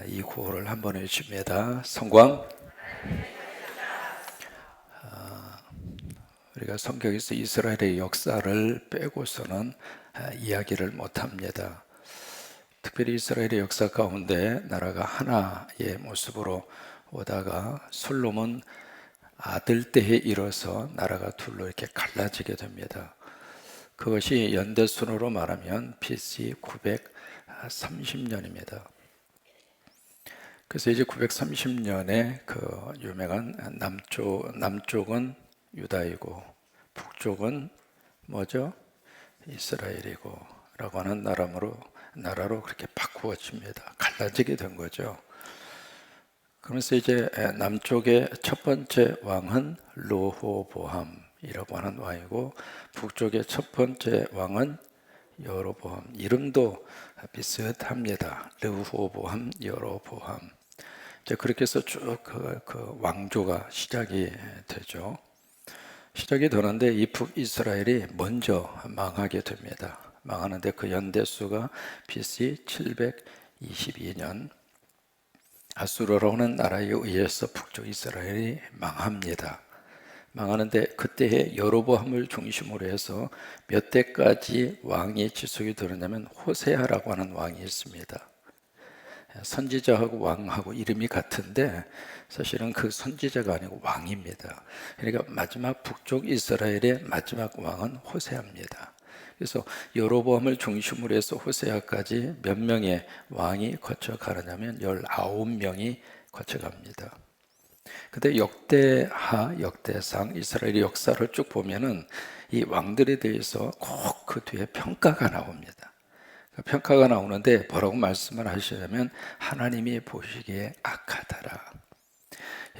이 구호를 한번 해줍니다. 성광. 우리가 성경에서 이스라엘의 역사를 빼고서는 이야기를 못합니다. 특별히 이스라엘의 역사 가운데 나라가 하나의 모습으로 오다가 솔로몬 아들 때에 이뤄서 나라가 둘로 이렇게 갈라지게 됩니다. 그것이 연대순으로 말하면 BC 930년입니다. 그래서 이제 930년에 그 유명한 남쪽은 유다이고 북쪽은 뭐죠? 이스라엘이고 라고 하는 나라로 그렇게 바꾸어집니다. 갈라지게 된 거죠. 그러면서 이제 남쪽의 첫 번째 왕은 르호보암이라고 하는 왕이고 북쪽의 첫 번째 왕은 여로보암. 이름도 비슷합니다. 르호보암, 여로보암. 이제 그렇게 해서 쭉 그 왕조가 시작이 되죠. 시작이 되는데 이 북이스라엘이 먼저 망하게 됩니다. 망하는데 그 연대수가 BC 722년 아수르라는 나라에 의해서 북쪽 이스라엘이 망합니다. 망하는데 그때의 여로보암을 중심으로 해서 몇 대까지 왕이 지속이 되느냐면 호세아라고 하는 왕이 있습니다. 선지자하고 왕하고 이름이 같은데 사실은 그 선지자가 아니고 왕입니다. 그러니까 마지막 북쪽 이스라엘의 마지막 왕은 호세아입니다. 그래서 여로보암을 중심으로 해서 호세아까지 몇 명의 왕이 거쳐가느냐면 19명이 거쳐갑니다. 근데 역대하, 역대상, 이스라엘의 역사를 쭉 보면은 이 왕들에 대해서 꼭 그 뒤에 평가가 나옵니다. 평가가 나오는데 뭐라고 말씀을 하시냐면 하나님이 보시기에 악하더라.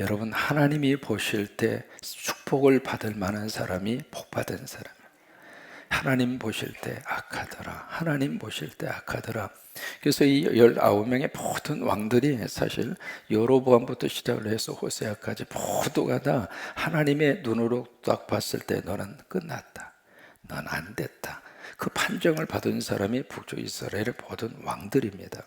여러분, 하나님이 보실 때 축복을 받을 만한 사람이 복받은 사람. 하나님 보실 때 악하더라. 하나님 보실 때 악하더라. 그래서 이 19명의 모든 왕들이 사실 여로보암부터 시작을 해서 호세아까지 모두가 다 하나님의 눈으로 딱 봤을 때 너는 끝났다. 넌 안 됐다. 그 판정을 받은 사람이 북쪽 이스라엘의 모든 왕들입니다.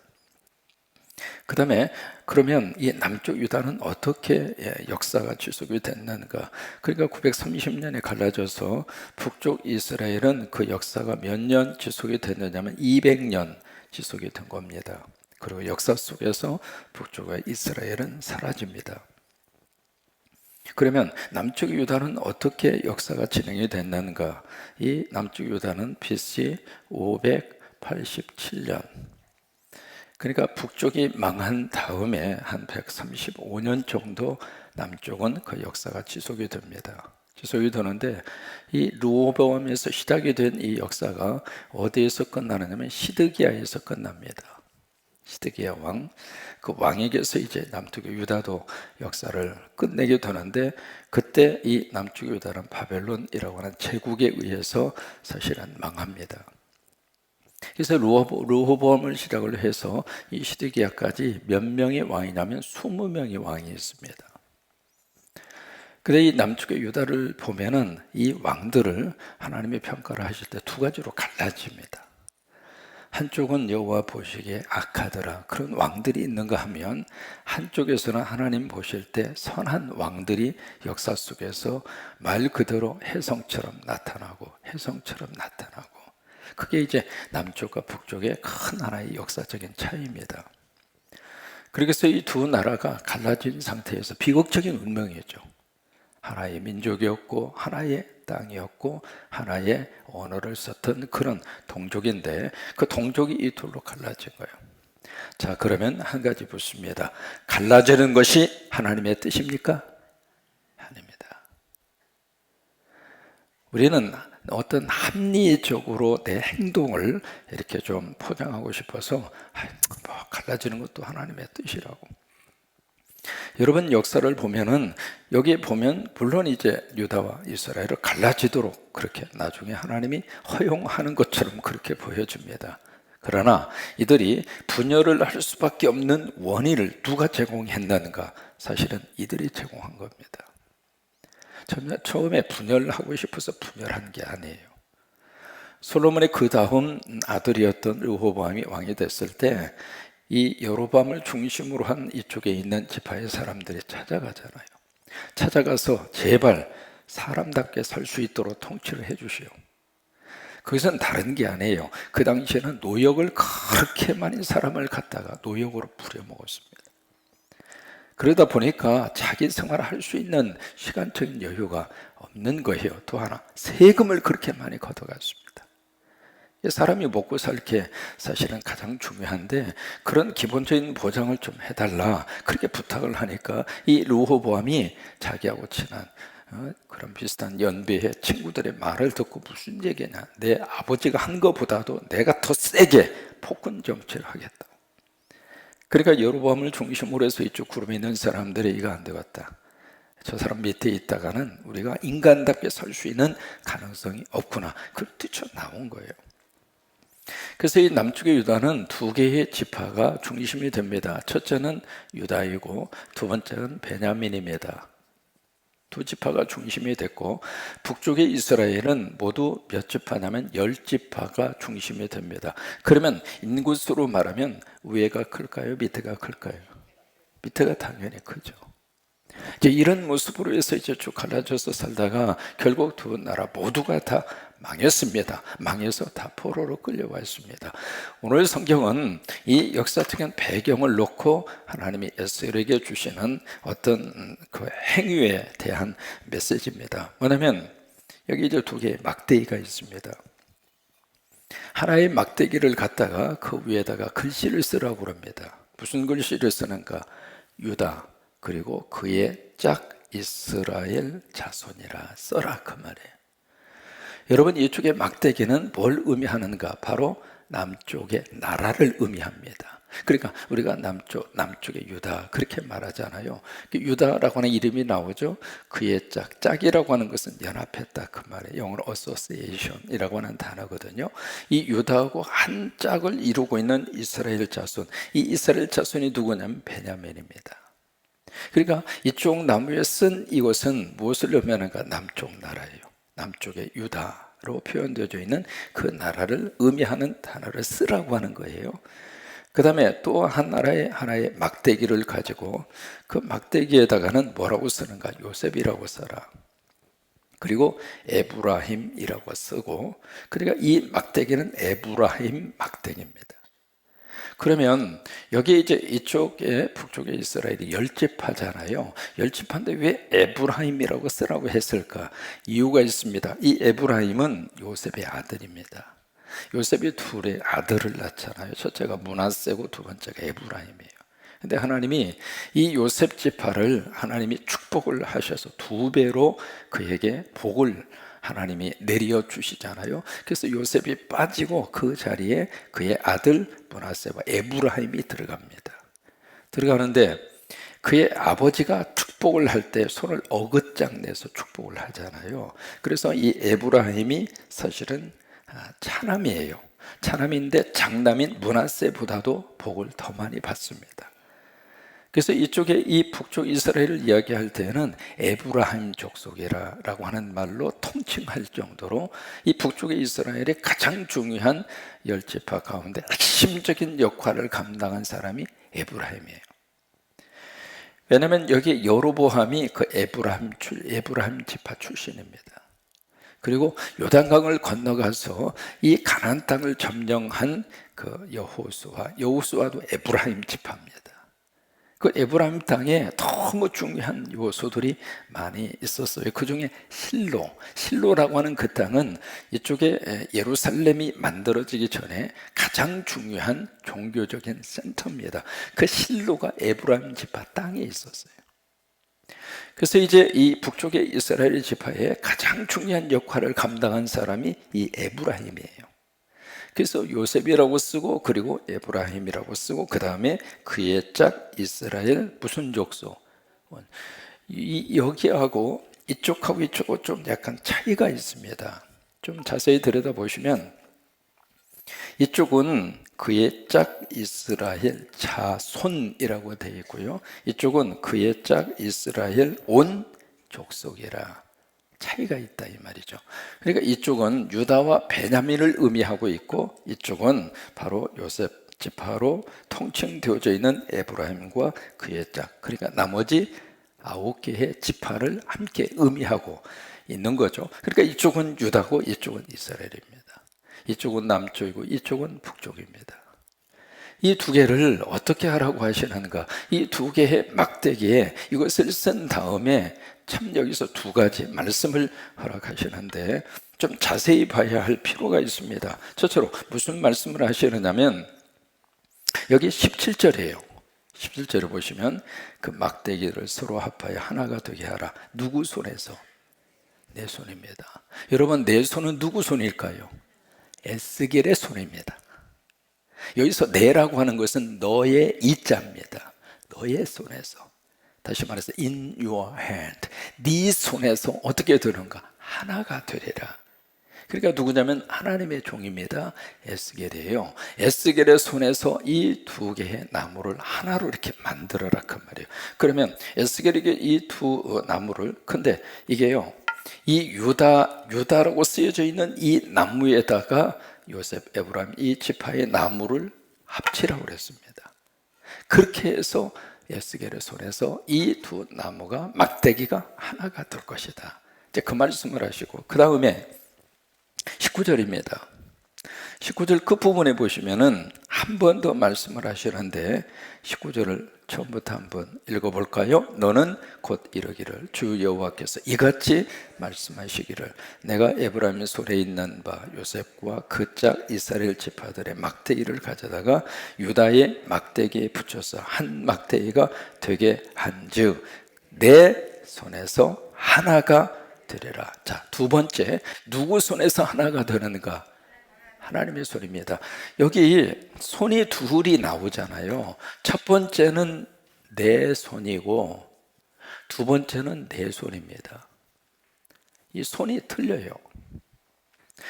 그 다음에 그러면 이 남쪽 유다는 어떻게 역사가 지속이 됐는가? 그러니까 930년에 갈라져서 북쪽 이스라엘은 그 역사가 몇 년 지속이 됐느냐면 200년 지속이 된 겁니다. 그리고 역사 속에서 북쪽의 이스라엘은 사라집니다. 그러면 남쪽 유다는 어떻게 역사가 진행이 됐는가? 이 남쪽 유다는 BC 587년, 그러니까 북쪽이 망한 다음에 한 135년 정도 남쪽은 그 역사가 지속이 됩니다. 지속이 되는데 이 르호보암에서 시작이 된 이 역사가 어디에서 끝나느냐면 시드기야에서 끝납니다. 시드기야 왕, 그 왕에게서 이제 남쪽 유다도 역사를 끝내게 되는데 그때 이 남쪽 유다는 바벨론이라고 하는 제국에 의해서 사실은 망합니다. 그래서 르호보암을 시작을 해서 이 시드기야까지 몇 명의 왕이냐면 20명의 왕이 있습니다. 근데 이 남쪽의 유다를 보면은 이 왕들을 하나님이 평가를 하실 때 두 가지로 갈라집니다. 한쪽은 여호와 보시기에 악하더라. 그런 왕들이 있는가 하면 한쪽에서는 하나님 보실 때 선한 왕들이 역사 속에서 말 그대로 혜성처럼 나타나고 그게 이제 남쪽과 북쪽의 큰 하나의 역사적인 차이입니다. 그래서 이 두 나라가 갈라진 상태에서 비극적인 운명이었죠. 하나의 민족이었고 하나의 땅이었고 하나의 언어를 썼던 그런 동족인데 그 동족이 이 둘로 갈라진 거예요. 자, 그러면 한 가지 묻습니다. 갈라지는 것이 하나님의 뜻입니까? 아닙니다. 우리는 어떤 합리적으로 내 행동을 이렇게 좀 포장하고 싶어서 갈라지는 것도 하나님의 뜻이라고. 여러분, 역사를 보면은 여기 보면 물론 이제 유다와 이스라엘을 갈라지도록 그렇게 나중에 하나님이 허용하는 것처럼 그렇게 보여줍니다. 그러나 이들이 분열을 할 수밖에 없는 원인을 누가 제공했는가? 사실은 이들이 제공한 겁니다. 처음에 분열하고 싶어서 분열한 게 아니에요. 솔로몬의 그 다음 아들이었던 르호보암이 왕이 됐을 때 이 여로보암을 중심으로 한 이쪽에 있는 지파의 사람들이 찾아가잖아요. 찾아가서 제발 사람답게 살 수 있도록 통치를 해주시오. 그것은 다른 게 아니에요. 그 당시에는 노역을 그렇게 많은 사람을 갖다가 노역으로 부려먹었습니다. 그러다 보니까 자기 생활을 할 수 있는 시간적인 여유가 없는 거예요. 또 하나, 세금을 그렇게 많이 걷어갔습니다. 사람이 먹고 살게 사실은 가장 중요한데 그런 기본적인 보장을 좀 해달라 그렇게 부탁을 하니까 이 르호보암이 자기하고 친한 그런 비슷한 연배의 친구들의 말을 듣고 무슨 얘기냐, 내 아버지가 한 것보다도 내가 더 세게 폭군 정치를 하겠다. 그러니까 여로보암을 중심으로 해서 이쪽 그룹에 있는 사람들이 이거 안 되겠다, 저 사람 밑에 있다가는 우리가 인간답게 설 수 있는 가능성이 없구나, 그걸 뛰쳐나온 거예요. 그래서 이 남쪽의 유다는 두 개의 지파가 중심이 됩니다. 첫째는 유다이고 두 번째는 베냐민입니다. 두 지파가 중심이 됐고, 북쪽의 이스라엘은 모두 몇 지파냐면 10지파가 중심이 됩니다. 그러면 인구수로 말하면 위에가 클까요? 밑에가 클까요? 밑에가 당연히 크죠. 이제 이런 모습으로 해서 이제 쭉 갈라져서 살다가 결국 두 나라 모두가 다 망했습니다. 망해서 다 포로로 끌려와 있습니다. 오늘 성경은 이 역사적인 배경을 놓고 하나님이 에스겔에게 주시는 어떤 그 행위에 대한 메시지입니다. 뭐냐면 여기 이제 두 개의 막대기가 있습니다. 하나의 막대기를 갖다가 그 위에다가 글씨를 쓰라고 그럽니다. 무슨 글씨를 쓰는가? 유다 그리고 그의 짝 이스라엘 자손이라 써라, 그 말이에요. 여러분, 이쪽의 막대기는 뭘 의미하는가? 바로 남쪽의 나라를 의미합니다. 그러니까 우리가 남쪽의 유다 그렇게 말하잖아요. 유다라고 하는 이름이 나오죠. 그의 짝이라고 하는 것은 연합했다, 그 말이에요. 영어로 association이라고 하는 단어거든요. 이 유다하고 한 짝을 이루고 있는 이스라엘 자손, 이 이스라엘 자손이 누구냐면 베냐민입니다. 그러니까 이쪽 나무에 쓴 이것은 무엇을 의미하는가? 남쪽 나라예요. 남쪽의 유다로 표현되어져 있는 그 나라를 의미하는 단어를 쓰라고 하는 거예요. 그 다음에 또 하나의 막대기를 가지고 그 막대기에다가는 뭐라고 쓰는가? 요셉이라고 써라. 그리고 에브라임이라고 쓰고, 그러니까 이 막대기는 에브라임 막대기입니다. 그러면 여기 이제 이쪽에 북쪽에 이스라엘이 10지파잖아요. 10지파인데 왜 에브라임이라고 쓰라고 했을까? 이유가 있습니다. 이 에브라임은 요셉의 아들입니다. 요셉이 둘의 아들을 낳잖아요. 첫째가 므낫세고 두 번째가 에브라임이에요. 근데 하나님이 이 요셉 지파를 하나님이 축복을 하셔서 2배로 그에게 복을 하나님이 내려 주시잖아요. 그래서 요셉이 빠지고 그 자리에 그의 아들 므낫세와 에브라임이 들어갑니다. 들어가는데 그의 아버지가 축복을 할 때 손을 어긋장 내서 축복을 하잖아요. 그래서 이 에브라임이 사실은 차남이에요. 차남인데 장남인 므낫세보다도 복을 더 많이 받습니다. 그래서 이쪽에 이 북쪽 이스라엘을 이야기할 때는 에브라임 족속이라고 하는 말로 통칭할 정도로 이 북쪽의 이스라엘의 가장 중요한 10지파 가운데 핵심적인 역할을 감당한 사람이 에브라임이에요. 왜냐하면 여기 여로보암이 그 에브라임 지파 출신입니다. 그리고 요단강을 건너가서 이 가나안 땅을 점령한 그 여호수아도 에브라임 지파입니다. 그 에브라임 땅에 너무 중요한 요소들이 많이 있었어요. 그 중에 실로라고 하는 그 땅은 이쪽에 예루살렘이 만들어지기 전에 가장 중요한 종교적인 센터입니다. 그 실로가 에브라임 지파 땅에 있었어요. 그래서 이제 이 북쪽의 이스라엘 지파의 가장 중요한 역할을 감당한 사람이 이 에브라임이에요. 그래서 요셉이라고 쓰고 그리고 에브라임이라고 쓰고 그 다음에 그의 짝 이스라엘 무슨 족속, 여기하고 이쪽하고 이쪽하고 좀 약간 차이가 있습니다. 좀 자세히 들여다보시면 이쪽은 그의 짝 이스라엘 자손이라고 되어 있고요, 이쪽은 그의 짝 이스라엘 온 족속이라 차이가 있다, 이 말이죠. 그러니까 이쪽은 유다와 베냐민을 의미하고 있고 이쪽은 바로 요셉 지파로 통칭되어져 있는 에브라임과 그의 짝, 그러니까 나머지 9개의 지파를 함께 의미하고 있는 거죠. 그러니까 이쪽은 유다고 이쪽은 이스라엘입니다. 이쪽은 남쪽이고 이쪽은 북쪽입니다. 이 두 개를 어떻게 하라고 하시는가? 이 두 개의 막대기에 이것을 쓴 다음에 참 여기서 두 가지 말씀을 허락하시는데 좀 자세히 봐야 할 필요가 있습니다. 저처럼 무슨 말씀을 하시느냐면 여기 17절이에요. 17절을 보시면 그 막대기를 서로 합하여 하나가 되게 하라. 누구 손에서? 내 손입니다. 여러분, 내 손은 누구 손일까요? 에스겔의 손입니다. 여기서 내라고 하는 것은 너의 이자입니다. 너의 손에서. 다시 말해서 in your hand. 네 손에서 어떻게 되는가? 하나가 되리라. 그러니까 누구냐면 하나님의 종입니다. 에스겔이에요. 에스겔의 손에서 이 두 개의 나무를 하나로 이렇게 만들어라 그 말이에요. 그러면 에스겔에게 이 두 나무를, 근데 이게요, 이 유다라고 쓰여져 있는 이 나무에다가 요셉, 에브라임 이 지파의 나무를 합치라고 그랬습니다. 그렇게 해서 에스겔의 손에서 이 두 나무가 막대기가 하나가 될 것이다. 이제 그 말씀을 하시고 그 다음에 19절입니다. 19절 그 부분에 보시면은 한 번 더 말씀을 하시는데 19절을 처음부터 한번 읽어볼까요? 너는 곧 이르기를 주 여호와께서 이같이 말씀하시기를 내가 에브라임의 손에 있는 바 요셉과 그 짝 이스라엘 지파들의 막대기를 가져다가 유다의 막대기에 붙여서 한 막대기가 되게 한즉 내 손에서 하나가 되리라. 자, 두 번째, 누구 손에서 하나가 되는가? 하나님의 손입니다. 여기 손이 둘이 나오잖아요. 첫 번째는 내 손이고 두 번째는 내 손입니다. 이 손이 틀려요.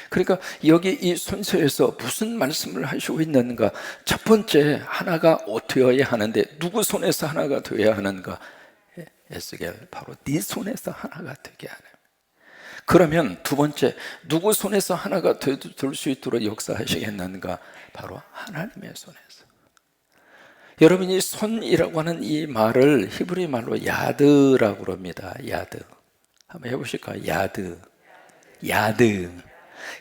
그러니까 여기 이 순서에서 무슨 말씀을 하시고 있는가? 첫 번째, 하나가 되어야 하는데 누구 손에서 하나가 되어야 하는가? 에스겔, 바로 네 손에서 하나가 되게 하는. 그러면 두 번째, 누구 손에서 하나가 될 수 있도록 역사하시겠는가? 바로 하나님의 손에서. 여러분이 손이라고 하는 이 말을 히브리 말로 야드라고 그럽니다. 야드. 한번 해보실까요? 야드. 야드.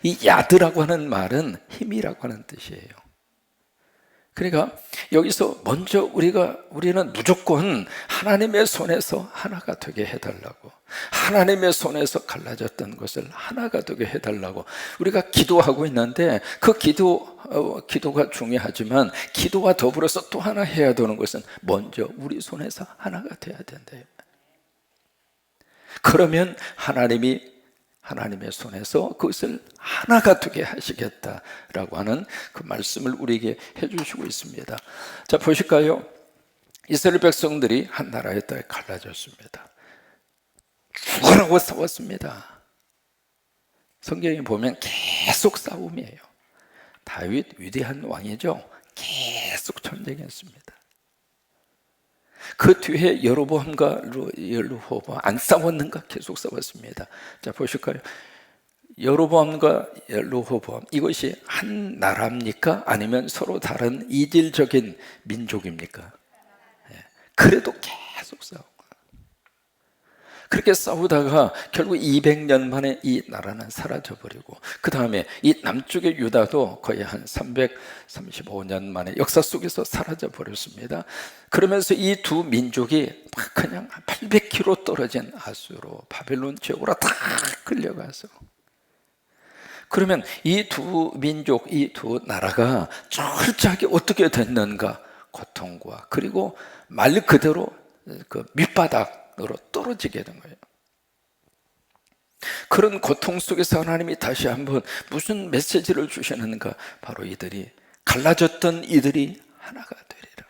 이 야드라고 하는 말은 힘이라고 하는 뜻이에요. 그러니까 여기서 먼저 우리는 무조건 하나님의 손에서 하나가 되게 해달라고, 하나님의 손에서 갈라졌던 것을 하나가 되게 해달라고 우리가 기도하고 있는데 그 기도가 중요하지만 기도와 더불어서 또 하나 해야 되는 것은 먼저 우리 손에서 하나가 돼야 된대요. 그러면 하나님의 손에서 그것을 하나가 되게 하시겠다라고 하는 그 말씀을 우리에게 해주시고 있습니다. 자, 보실까요? 이스라엘 백성들이 한 나라에 따라 갈라졌습니다. 죽으라고 싸웠습니다. 성경에 보면 계속 싸움이에요. 다윗 위대한 왕이죠. 계속 전쟁했습니다. 그 뒤에 여로보암과 르호보암 안 싸웠는가? 계속 싸웠습니다. 자, 보실까요? 여로보암과 르호보암, 이것이 한 나라입니까? 아니면 서로 다른 이질적인 민족입니까? 그래도 계속 싸우고, 그렇게 싸우다가 결국 200년 만에 이 나라는 사라져버리고 그 다음에 이 남쪽의 유다도 거의 한 335년 만에 역사 속에서 사라져버렸습니다. 그러면서 이 두 민족이 그냥 800km 떨어진 아수르, 바벨론 지역으로 다 끌려가서, 그러면 이 두 민족, 이 두 나라가 철저하게 어떻게 됐는가? 고통과, 그리고 말 그대로 그 밑바닥으로 떨어지게 된 거예요. 그런 고통 속에서 하나님이 다시 한번 무슨 메시지를 주시는가? 바로 갈라졌던 이들이 하나가 되리라.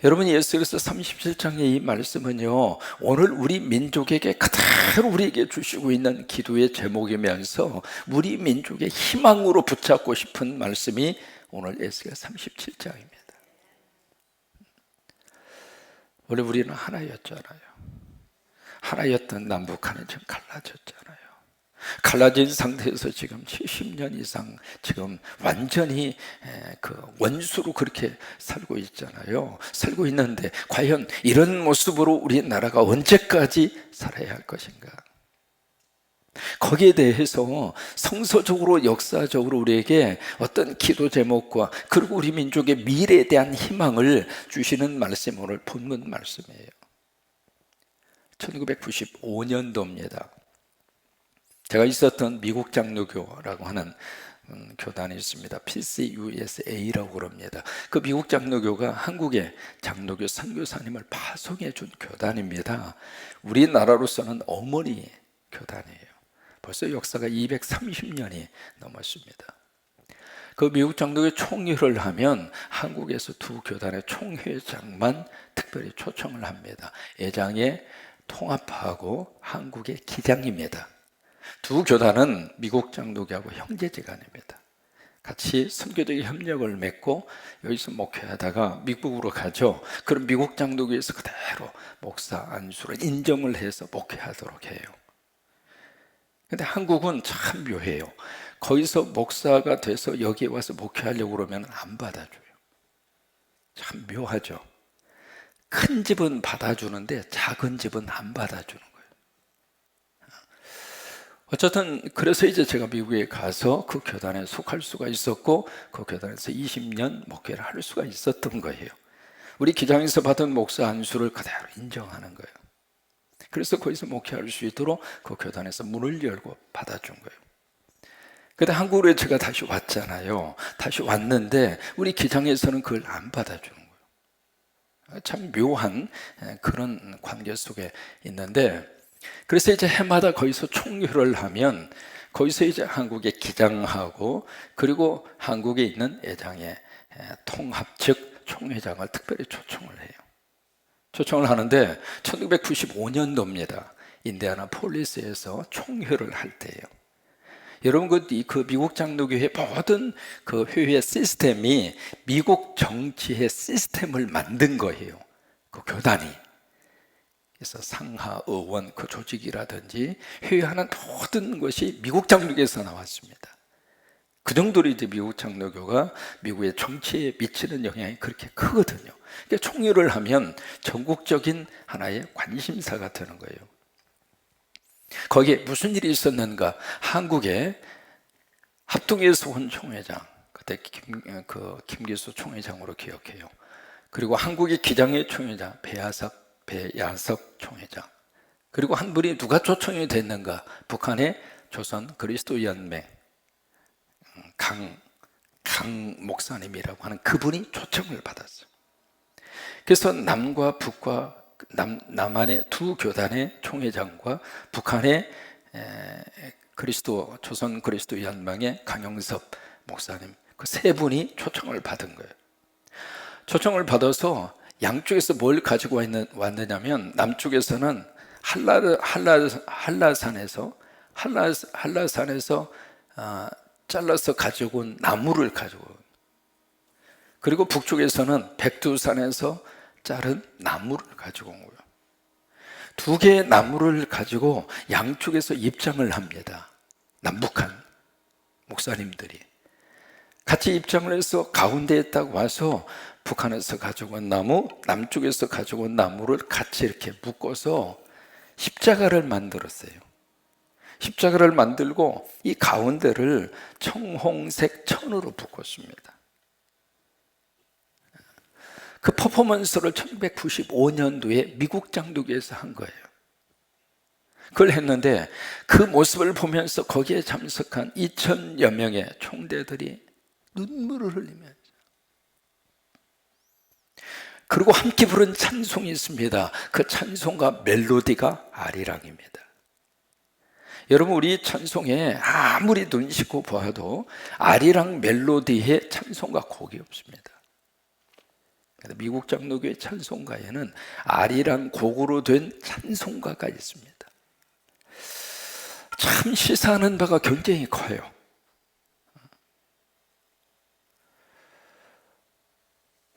여러분, 예수께서 37장의 이 말씀은요, 오늘 우리 민족에게 그대로 우리에게 주시고 있는 기도의 제목이면서 우리 민족의 희망으로 붙잡고 싶은 말씀이 오늘 에스겔 37장입니다. 원래 우리는 하나였잖아요. 하나였던 남북한이 지금 갈라졌잖아요. 갈라진 상태에서 지금 70년 이상 지금 완전히 그 원수로 그렇게 살고 있잖아요. 살고 있는데 과연 이런 모습으로 우리나라가 언제까지 살아야 할 것인가? 거기에 대해서 성서적으로 역사적으로 우리에게 어떤 기도 제목과 그리고 우리 민족의 미래에 대한 희망을 주시는 말씀이 오늘 본문 말씀이에요. 1995년도입니다. 제가 있었던 미국 장로교라고 하는 교단이 있습니다. PCUSA라고 그럽니다. 그 미국 장로교가 한국의 장로교 선교사님을 파송해 준 교단입니다. 우리나라로서는 어머니 교단이에요. 벌써 역사가 230년이 넘었습니다. 그 미국 장로교 총회를 하면 한국에서 두 교단의 총회장만 특별히 초청을 합니다. 애장에 통합하고 한국의 기장입니다. 두 교단은 미국 장로교하고 형제지간입니다. 같이 선교적인 협력을 맺고 여기서 목회하다가 미국으로 가죠. 그럼 미국 장로교에서 그대로 목사 안수를 인정을 해서 목회하도록 해요. 근데 한국은 참 묘해요. 거기서 목사가 돼서 여기에 와서 목회하려고 그러면 안 받아줘요. 참 묘하죠. 큰 집은 받아주는데 작은 집은 안 받아주는 거예요. 어쨌든 그래서 이제 제가 미국에 가서 그 교단에 속할 수가 있었고 그 교단에서 20년 목회를 할 수가 있었던 거예요. 우리 기장에서 받은 목사 안수를 그대로 인정하는 거예요. 그래서 거기서 목회할 수 있도록 그 교단에서 문을 열고 받아준 거예요. 근데 한국으로 제가 다시 왔잖아요. 다시 왔는데 우리 기장에서는 그걸 안 받아주는 거예요. 참 묘한 그런 관계 속에 있는데, 그래서 이제 해마다 거기서 총회를 하면 거기서 이제 한국의 기장하고 그리고 한국에 있는 애장의 통합 즉 총회장을 특별히 초청을 해요. 초청을 하는데 1995년도입니다. 인디애나폴리스에서 총회를 할 때예요. 여러분 그 미국 장로교회 모든 그 회의 시스템이 미국 정치의 시스템을 만든 거예요. 그 교단이. 그래서 상하 의원 그 조직이라든지 회의하는 모든 것이 미국 장로교에서 나왔습니다. 그 정도로 이제 미국 장로교가 미국의 정치에 미치는 영향이 그렇게 크거든요. 그러니까 총회를 하면 전국적인 하나의 관심사가 되는 거예요. 거기에 무슨 일이 있었는가? 한국의 합동에서 온 총회장, 그때 김기수 총회장으로 기억해요. 그리고 한국의 기장의 총회장 배야석 총회장. 그리고 한 분이 누가 초청이 됐는가? 북한의 조선 그리스도 연맹 강 목사님이라고 하는 그분이 초청을 받았어요. 그래서 남과 북과 남한의 두 교단의 총회장과 북한의 조선 그리스도 연맹의 강영섭 목사님 그 세 분이 초청을 받은 거예요. 초청을 받아서 양쪽에서 뭘 가지고 왔느냐면 남쪽에서는 한라산에서 잘라서 가지고 온 나무를 가지고, 그리고 북쪽에서는 백두산에서 자른 나무를 가지고 온 거예요. 두 개의 나무를 가지고 양쪽에서 입장을 합니다. 남북한 목사님들이 같이 입장을 해서 가운데에 딱 와서 북한에서 가지고 온 나무, 남쪽에서 가지고 온 나무를 같이 이렇게 묶어서 십자가를 만들었어요. 십자가를 만들고 이 가운데를 청홍색 천으로 묶었습니다. 그 퍼포먼스를 1995년도에 미국 장로교에서 한 거예요. 그걸 했는데 그 모습을 보면서 거기에 참석한 2,000여 명의 총대들이 눈물을 흘리면서, 그리고 함께 부른 찬송이 있습니다. 그 찬송과 멜로디가 아리랑입니다. 여러분 우리 찬송에 아무리 눈 씻고 보아도 아리랑 멜로디의 찬송가 곡이 없습니다. 미국 장로교의 찬송가에는 아리랑 곡으로 된 찬송가가 있습니다. 참 시사하는 바가 굉장히 커요.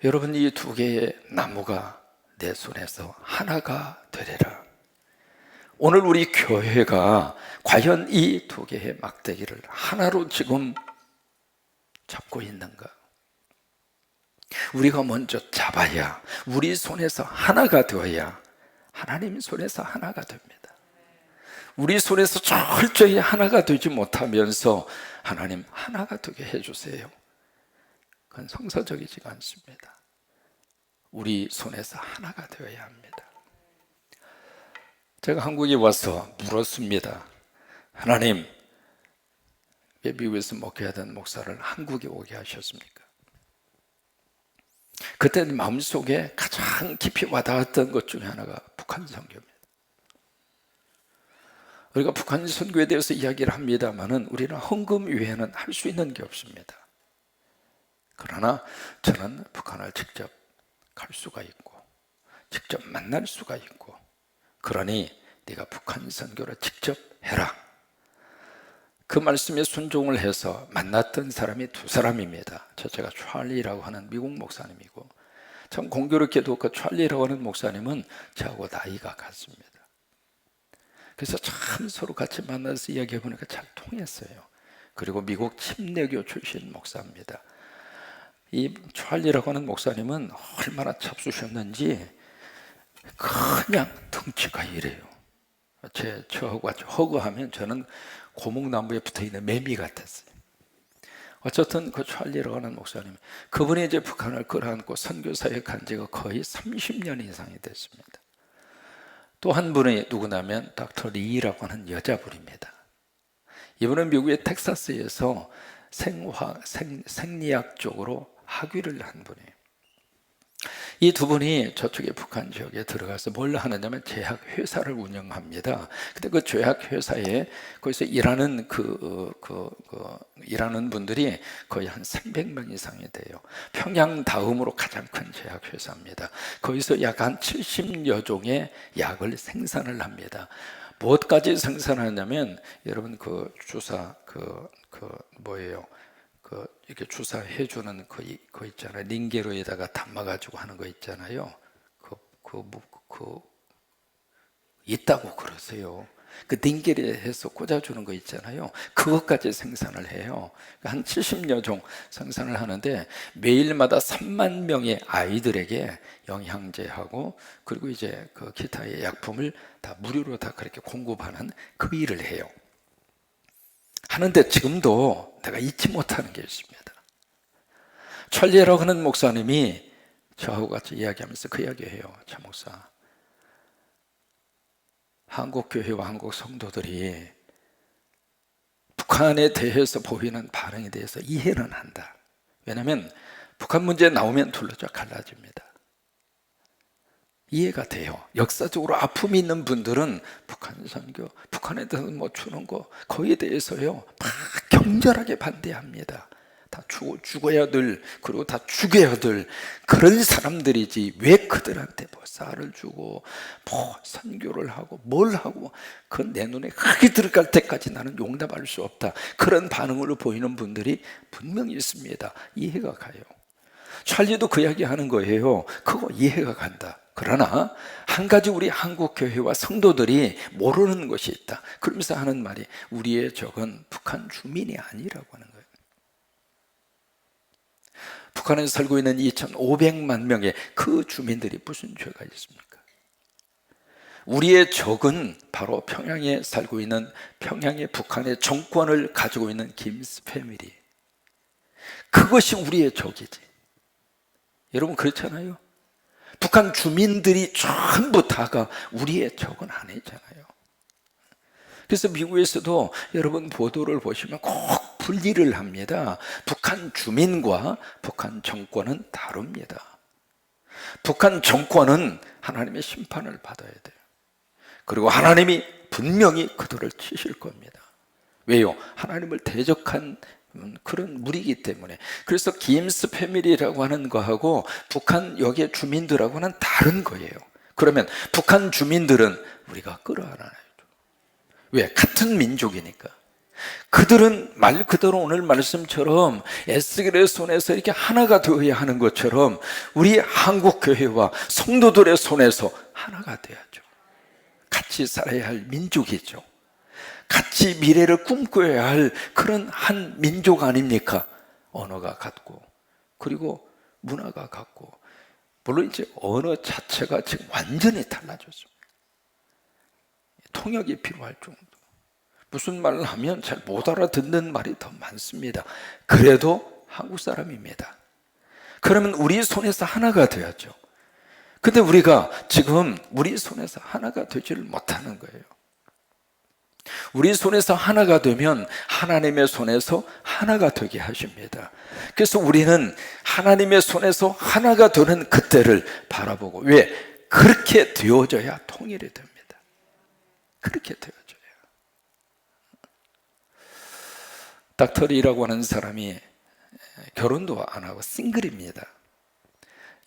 여러분 이 두 개의 나무가 내 손에서 하나가 되리라. 오늘 우리 교회가 과연 이 두 개의 막대기를 하나로 지금 잡고 있는가? 우리가 먼저 잡아야, 우리 손에서 하나가 되어야 하나님 손에서 하나가 됩니다. 우리 손에서 철저히 하나가 되지 못하면서 하나님 하나가 되게 해주세요, 그건 성서적이지가 않습니다. 우리 손에서 하나가 되어야 합니다. 제가 한국에 와서 물었습니다. 하나님, 왜 미국에서 목회하던 목사를 한국에 오게 하셨습니까? 그때 마음속에 가장 깊이 와닿았던 것 중에 하나가 북한 선교입니다. 우리가 북한 선교에 대해서 이야기를 합니다만은 우리는 헌금 외에는 할 수 있는 게 없습니다. 그러나 저는 북한을 직접 갈 수가 있고 직접 만날 수가 있고, 그러니 네가 북한 선교를 직접 해라, 그 말씀에 순종을 해서 만났던 사람이 두 사람입니다. 첫째가 찰리라고 하는 미국 목사님이고, 참 공교롭게도 그 찰리라고 하는 목사님은 저하고 나이가 같습니다. 그래서 참 서로 같이 만나서 이야기해 보니까 잘 통했어요. 그리고 미국 침례교 출신 목사입니다. 이 찰리라고 하는 목사님은 얼마나 잡수셨는지 그냥 덩치가 이래요. 저하고 같이 허그하면 저는 고목나무에 붙어있는 매미 같았어요. 어쨌든 그 찰리라고 하는 목사님, 그분이 이제 북한을 끌어안고 선교사에 간 지가 거의 30년 이상이 됐습니다. 또 한 분이 누구냐면 닥터 리라고 하는 여자분입니다. 이분은 미국의 텍사스에서 생리학 쪽으로 학위를 한 분이에요. 이 두 분이 저쪽에 북한 지역에 들어가서 뭘 하느냐면 제약회사를 운영합니다. 근데 그 제약회사에 거기서 일하는 일하는 분들이 거의 한 300명 이상이 돼요. 평양 다음으로 가장 큰 제약회사입니다. 거기서 약 한 70여 종의 약을 생산을 합니다. 무엇까지 생산하냐면, 여러분 그 주사 뭐예요? 이렇게 주사해주는 거 있잖아요. 링게로에다가 담아가지고 하는 거 있잖아요. 있다고 그러세요. 그 링게로에 해서 꽂아주는 거 있잖아요. 그것까지 생산을 해요. 한 70여 종 생산을 하는데 매일마다 3만 명의 아이들에게 영양제하고 그리고 이제 그 기타의 약품을 다 무료로 다 그렇게 공급하는 그 일을 해요. 하는데 지금도 내가 잊지 못하는 게 있습니다. 찰리라고 하는 목사님이 저하고 같이 이야기하면서 그 이야기해요. 차 목사, 한국 교회와 한국 성도들이 북한에 대해서 보이는 반응에 대해서 이해는 한다. 왜냐하면 북한 문제 나오면 둘러져 갈라집니다. 이해가 돼요. 역사적으로 아픔이 있는 분들은 북한 선교, 북한에 대해서 뭐 주는 거 거기에 대해서요 다 경절하게 반대합니다. 다 죽어야 될, 그리고 다 죽여야 될 그런 사람들이지, 왜 그들한테 뭐 쌀을 주고 뭐 선교를 하고 뭘 하고, 그건 내 눈에 흙이 들어갈 때까지 나는 용납할 수 없다, 그런 반응으로 보이는 분들이 분명히 있습니다. 이해가 가요. 찰리도 그 이야기 하는 거예요. 그거 이해가 간다. 그러나 한 가지 우리 한국 교회와 성도들이 모르는 것이 있다. 그러면서 하는 말이, 우리의 적은 북한 주민이 아니라고 하는 거예요. 북한에 살고 있는 2,500만 명의 그 주민들이 무슨 죄가 있습니까? 우리의 적은 바로 평양에 살고 있는, 평양의 북한의 정권을 가지고 있는 김스 패밀리, 그것이 우리의 적이지. 여러분 그렇잖아요. 북한 주민들이 전부 다가 우리의 적은 아니잖아요. 그래서 미국에서도 여러분 보도를 보시면 꼭 분리를 합니다. 북한 주민과 북한 정권은 다릅니다. 북한 정권은 하나님의 심판을 받아야 돼요. 그리고 하나님이 분명히 그들을 치실 겁니다. 왜요? 하나님을 대적한 그런 무리이기 때문에. 그래서 김스 패밀리라고 하는 거하고 북한 여기에 주민들하고는 다른 거예요. 그러면 북한 주민들은 우리가 끌어안아야죠. 왜? 같은 민족이니까. 그들은 말 그대로 오늘 말씀처럼 에스겔의 손에서 이렇게 하나가 되어야 하는 것처럼 우리 한국 교회와 성도들의 손에서 하나가 돼야죠. 같이 살아야 할 민족이죠. 같이 미래를 꿈꿔야 할 그런 한 민족 아닙니까? 언어가 같고, 그리고 문화가 같고, 물론 이제 언어 자체가 지금 완전히 달라졌습니다. 통역이 필요할 정도. 무슨 말을 하면 잘 못 알아듣는 말이 더 많습니다. 그래도 한국 사람입니다. 그러면 우리 손에서 하나가 돼야죠. 근데 우리가 지금 우리 손에서 하나가 되지를 못하는 거예요. 우리 손에서 하나가 되면 하나님의 손에서 하나가 되게 하십니다. 그래서 우리는 하나님의 손에서 하나가 되는 그때를 바라보고, 왜? 그렇게 되어져야 통일이 됩니다. 그렇게 되어져야. 닥터리라고 하는 사람이 결혼도 안 하고 싱글입니다.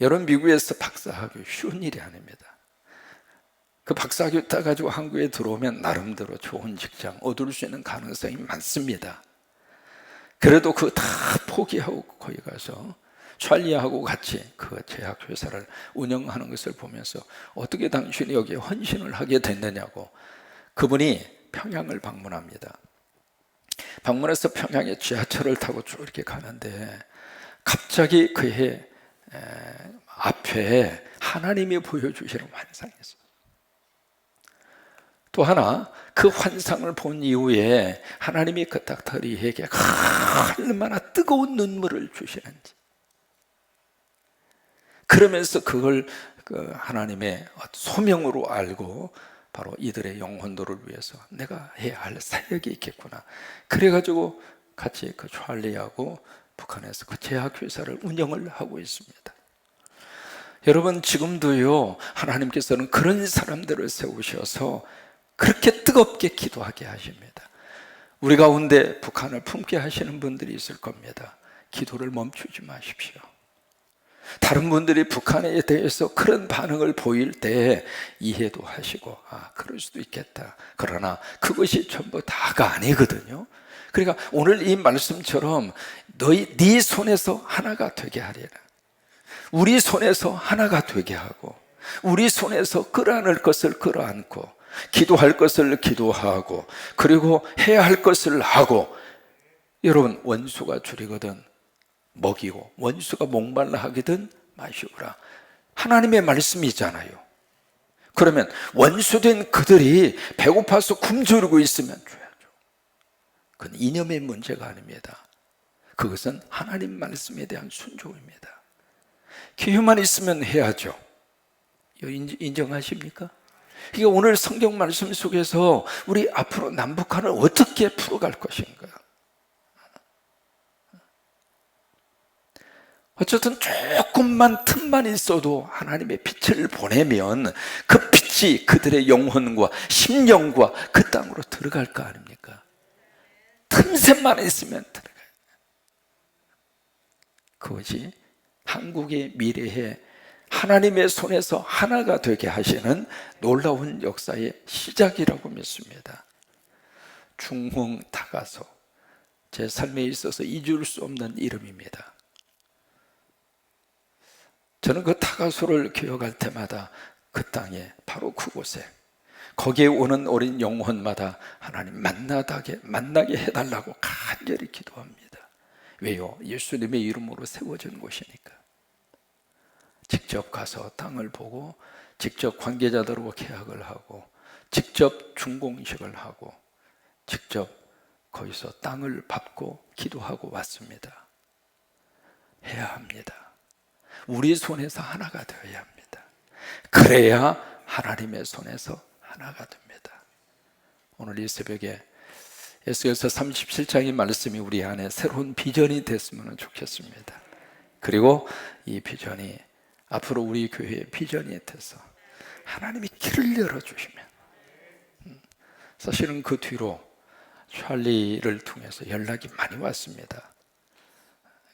여러분, 미국에서 박사학위 쉬운 일이 아닙니다. 그 박사학위 따가지고 한국에 들어오면 나름대로 좋은 직장 얻을 수 있는 가능성이 많습니다. 그래도 그거 다 포기하고 거기 가서 찰리하고 같이 그 제약회사를 운영하는 것을 보면서 어떻게 당신이 여기에 헌신을 하게 됐느냐고, 그분이 평양을 방문합니다. 방문해서 평양에 지하철을 타고 쭉 이렇게 가는데 갑자기 그의 앞에 하나님이 보여주시는 환상이 있어요. 또 하나, 그 환상을 본 이후에 하나님이 그 닥터리에게 얼마나 뜨거운 눈물을 주시는지, 그러면서 그걸 그 하나님의 소명으로 알고 바로 이들의 영혼들을 위해서 내가 해야 할 사역이 있겠구나. 그래가지고 같이 그 찰리하고 북한에서 그 제약회사를 운영을 하고 있습니다. 여러분, 지금도요, 하나님께서는 그런 사람들을 세우셔서 그렇게 뜨겁게 기도하게 하십니다. 우리 가운데 북한을 품게 하시는 분들이 있을 겁니다. 기도를 멈추지 마십시오. 다른 분들이 북한에 대해서 그런 반응을 보일 때 이해도 하시고, 그럴 수도 있겠다. 그러나 그것이 전부 다가 아니거든요. 그러니까 오늘 이 말씀처럼 네 손에서 하나가 되게 하리라. 우리 손에서 하나가 되게 하고, 우리 손에서 끌어안을 것을 끌어안고, 기도할 것을 기도하고, 그리고 해야 할 것을 하고. 여러분, 원수가 줄이거든 먹이고 원수가 목말라 하거든 마시오라. 하나님의 말씀이잖아요. 그러면 원수된 그들이 배고파서 굶주리고 있으면 줘야죠. 그건 이념의 문제가 아닙니다. 그것은 하나님 말씀에 대한 순종입니다. 기회만 있으면 해야죠. 인정하십니까? 그러니까 오늘 성경 말씀 속에서 우리 앞으로 남북한을 어떻게 풀어갈 것인가. 어쨌든 조금만 틈만 있어도 하나님의 빛을 보내면 그 빛이 그들의 영혼과 심령과 그 땅으로 들어갈 거 아닙니까? 틈새만 있으면 들어가요. 그것이 한국의 미래에 하나님의 손에서 하나가 되게 하시는 놀라운 역사의 시작이라고 믿습니다. 중흥 다가소, 제 삶에 있어서 잊을 수 없는 이름입니다. 저는 그 다가소를 기억할 때마다 그 땅에, 바로 그곳에, 거기에 오는 어린 영혼마다 하나님 만나게 해달라고 간절히 기도합니다. 왜요? 예수님의 이름으로 세워진 곳이니까. 직접 가서 땅을 보고, 직접 관계자들하고 계약을 하고, 직접 중공식을 하고, 직접 거기서 땅을 밟고 기도하고 왔습니다. 해야 합니다. 우리 손에서 하나가 되어야 합니다. 그래야 하나님의 손에서 하나가 됩니다. 오늘 이 새벽에 에스겔서 37장의 말씀이 우리 안에 새로운 비전이 됐으면 좋겠습니다. 그리고 이 비전이 앞으로 우리 교회의 비전이 돼서 하나님이 길을 열어주시면, 사실은 그 뒤로 찰리를 통해서 연락이 많이 왔습니다.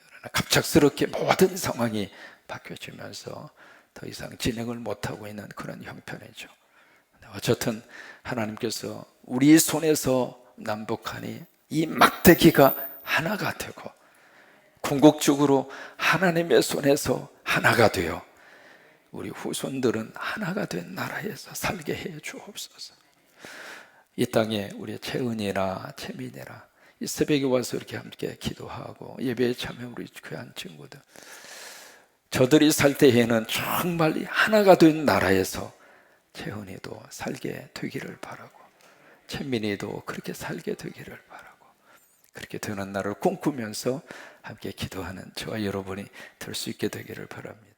그러나 갑작스럽게 모든 상황이 바뀌어지면서 더 이상 진행을 못하고 있는 그런 형편이죠. 어쨌든 하나님께서 우리 손에서 남북한이 이 막대기가 하나가 되고, 궁극적으로 하나님의 손에서 하나가 되어 우리 후손들은 하나가 된 나라에서 살게 해 주옵소서. 이 땅에 우리 채은이나 채민이나 이 새벽에 와서 이렇게 함께 기도하고 예배에 참여 우리 귀한 친구들, 저들이 살 때에는 정말 하나가 된 나라에서 채은이도 살게 되기를 바라고 채민이도 그렇게 살게 되기를 바라고 그렇게 되는 날을 꿈꾸면서 함께 기도하는 저와 여러분이 될 수 있게 되기를 바랍니다.